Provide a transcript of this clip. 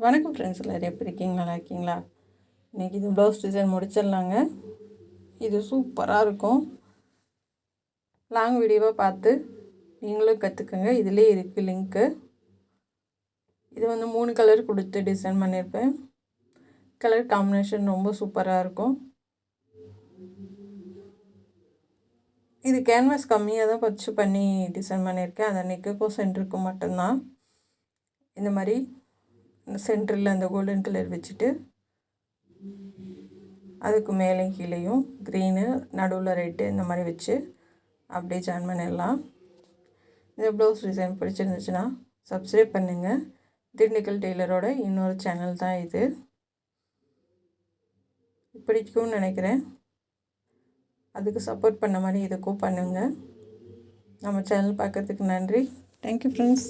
வணக்கம் ஃப்ரெண்ட்ஸ், எல்லோரும் எப்படி இருக்கீங்க? நல்லா இருக்கீங்களா? இன்றைக்கி இது ப்ளவுஸ் டிசைன் முடிச்சிடலாங்க. இது சூப்பராக இருக்கும். லாங் வீடியோவாக பார்த்து நீங்களும் கற்றுக்குங்க. இதிலே இருக்குது லிங்க்கு. இது 3 கலர் கொடுத்து டிசைன் பண்ணியிருப்பேன். கலர் காம்பினேஷன் ரொம்ப சூப்பராக இருக்கும். இது கேன்வாஸ் கம்மியாக தான் வச்சு பண்ணி டிசைன் பண்ணியிருக்கேன். அந்த நெக்குக்கும் சென்டருக்கும் மட்டும்தான். இந்த மாதிரி சென்டரில் அந்த கோல்டன் கலர் வச்சுட்டு அதுக்கு மேலே கீழேயும் க்ரீனு, நடுவில் ரெட்டு இந்த மாதிரி வச்சு அப்படியே ஜாயின் பண்ணிடலாம். இந்த ப்ளவுஸ் டிசைன் பிடிச்சிருந்துச்சுன்னா சப்ஸ்கிரைப் பண்ணுங்கள். திண்டுக்கல் டெய்லரோட இன்னொரு சேனல் தான் இது. பிடிக்கும்னு நினைக்கிறேன். அதுக்கு சப்போர்ட் பண்ண மாதிரி இதுக்கும் பண்ணுங்கள். நம்ம சேனல் பார்க்குறதுக்கு நன்றி. Thank you friends.